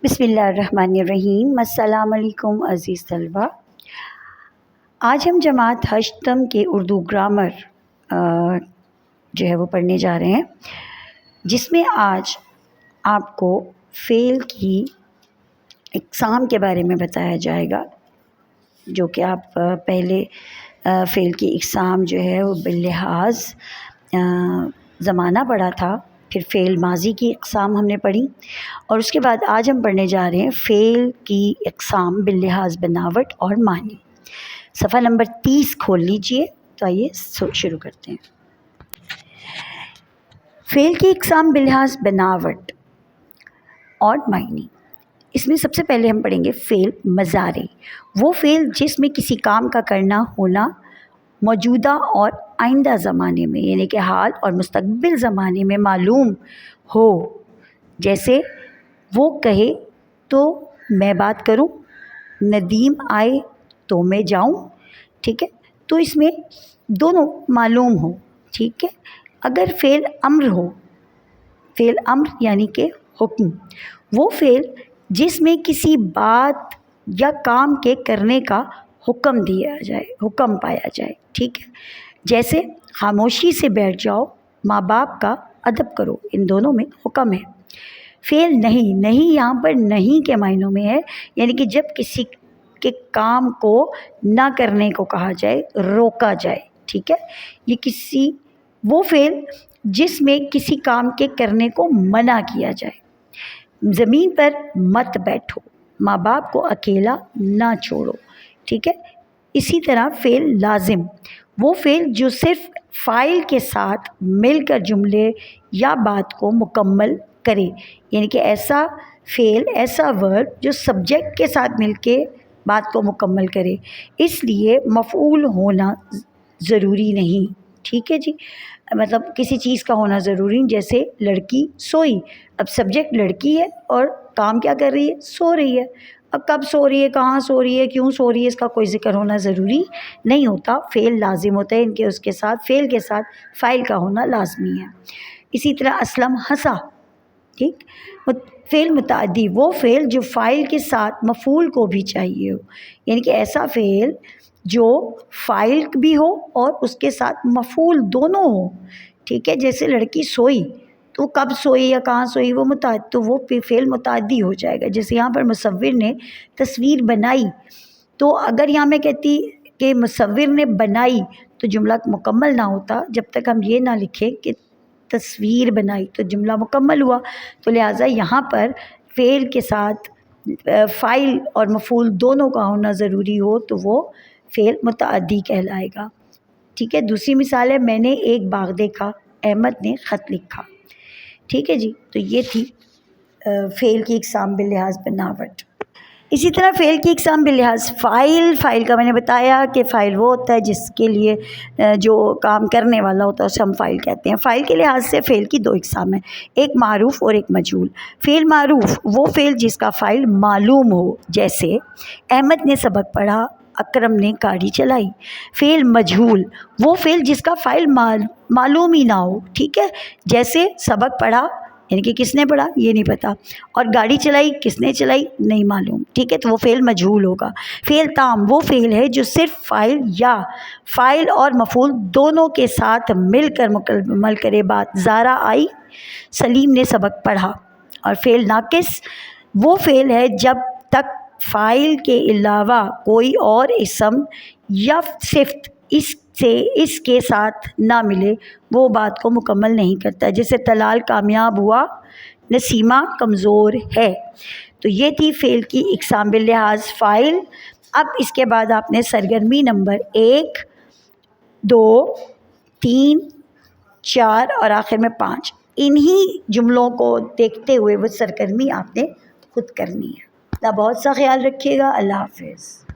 بسم اللہ الرحمن الرحیم۔ السلام علیکم عزیز طلبہ، آج ہم جماعت ہشتم کے اردو گرامر جو ہے وہ پڑھنے جا رہے ہیں، جس میں آج آپ کو فعل کی اقسام کے بارے میں بتایا جائے گا، جو کہ آپ پہلے فعل کی اقسام جو ہے وہ باللحاظ زمانہ پڑھا تھا، پھر فعل ماضی کی اقسام ہم نے پڑھی، اور اس کے بعد آج ہم پڑھنے جا رہے ہیں فعل کی اقسام باللحاظ بناوٹ اور معنی۔ صفحہ نمبر 30 کھول لیجئے، تو آئیے شروع کرتے ہیں۔ فعل کی اقسام باللحاظ بناوٹ اور معنی۔ اس میں سب سے پہلے ہم پڑھیں گے فعل مضارع، وہ فعل جس میں کسی کام کا کرنا ہونا موجودہ اور آئندہ زمانے میں، یعنی کہ حال اور مستقبل زمانے میں معلوم ہو۔ جیسے وہ کہے تو میں بات کروں، ندیم آئے تو میں جاؤں، ٹھیک ہے، تو اس میں دونوں معلوم ہو، ٹھیک ہے۔ اگر فعل امر ہو، فعل امر یعنی کہ حکم، وہ فعل جس میں کسی بات یا کام کے کرنے کا حکم دیا جائے، حکم پایا جائے، ٹھیک ہے۔ جیسے خاموشی سے بیٹھ جاؤ، ماں باپ کا ادب کرو، ان دونوں میں حکم ہے۔ فعل نہیں، نہیں یہاں پر نہیں کے معنوں میں ہے، یعنی کہ جب کسی کے کام کو نہ کرنے کو کہا جائے، روکا جائے، ٹھیک ہے۔ یہ وہ فعل جس میں کسی کام کے کرنے کو منع کیا جائے۔ زمین پر مت بیٹھو، ماں باپ کو اکیلا نہ چھوڑو، ٹھیک ہے۔ اسی طرح فعل لازم، وہ فعل جو صرف فاعل کے ساتھ مل کر جملے یا بات کو مکمل کرے، یعنی کہ ایسا فعل، ایسا ورب جو سبجیکٹ کے ساتھ مل کے بات کو مکمل کرے، اس لیے مفعول ہونا ضروری نہیں، ٹھیک ہے جی۔ مطلب کسی چیز کا ہونا ضروری نہیں، جیسے لڑکی سوئی، اب سبجیکٹ لڑکی ہے اور کام کیا کر رہی ہے، سو رہی ہے۔ اب کب سو رہی ہے، کہاں سو رہی ہے، کیوں سو رہی ہے، اس کا کوئی ذکر ہونا ضروری نہیں ہوتا، فعل لازم ہوتا ہے، ان کے اس کے ساتھ فعل کے ساتھ فاعل کا ہونا لازمی ہے۔ اسی طرح اسلم ہنسا، ٹھیک۔ فعل متعدی، وہ فعل جو فاعل کے ساتھ مفعول کو بھی چاہیے ہو، یعنی کہ ایسا فعل جو فاعل بھی ہو اور اس کے ساتھ مفعول دونوں ہو، ٹھیک ہے۔ جیسے لڑکی سوئی، تو کب سوئی یا کہاں سوئی، وہ تو وہ فعل متعدی ہو جائے گا۔ جیسے یہاں پر مصور نے تصویر بنائی، تو اگر یہاں میں کہتی کہ مصور نے بنائی تو جملہ مکمل نہ ہوتا جب تک ہم یہ نہ لکھیں کہ تصویر بنائی، تو جملہ مکمل ہوا۔ تو لہٰذا یہاں پر فعل کے ساتھ فاعل اور مفعول دونوں کا ہونا ضروری ہو تو وہ فعل متعدی کہلائے گا، ٹھیک ہے۔ دوسری مثال ہے میں نے ایک باغ دیکھا، احمد نے خط لکھا، ٹھیک ہے جی۔ تو یہ تھی فعل کی اقسام باللحاظ بناوٹ۔ اسی طرح فعل کی اقسام باللحاظ فاعل، فاعل کا میں نے بتایا کہ فاعل وہ ہوتا ہے جس کے لیے جو کام کرنے والا ہوتا ہے اسے ہم فاعل کہتے ہیں۔ فاعل کے لحاظ سے فعل کی دو اقسام ہیں، ایک معروف اور ایک مجہول۔ فعل معروف، وہ فعل جس کا فاعل معلوم ہو، جیسے احمد نے سبق پڑھا، اکرم نے گاڑی چلائی۔ فعل مجہول، وہ فعل جس کا فاعل معلوم ہی نہ ہو، ٹھیک ہے۔ جیسے سبق پڑھا، یعنی کہ کس نے پڑھا یہ نہیں پتہ، اور گاڑی چلائی کس نے چلائی نہیں معلوم، ٹھیک ہے، تو وہ فعل مجہول ہوگا۔ فعل تام، وہ فعل ہے جو صرف فاعل یا فاعل اور مفعول دونوں کے ساتھ مل کر مکمل کرے بات۔ زارا آئی، سلیم نے سبق پڑھا۔ اور فعل ناقص، وہ فعل ہے جب تک فاعل کے علاوہ کوئی اور اسم یا صفت اس کے ساتھ نہ ملے، وہ بات کو مکمل نہیں کرتا۔ جیسے طلال کامیاب ہوا، نسیمہ کمزور ہے۔ تو یہ تھی فعل کی اقسام باللحاظ فاعل۔ اب اس کے بعد آپ نے سرگرمی نمبر 1، 2، 3، 4 اور آخر میں 5، انہی جملوں کو دیکھتے ہوئے وہ سرگرمی آپ نے خود کرنی ہے۔ بہت سا خیال رکھیے گا، اللہ حافظ۔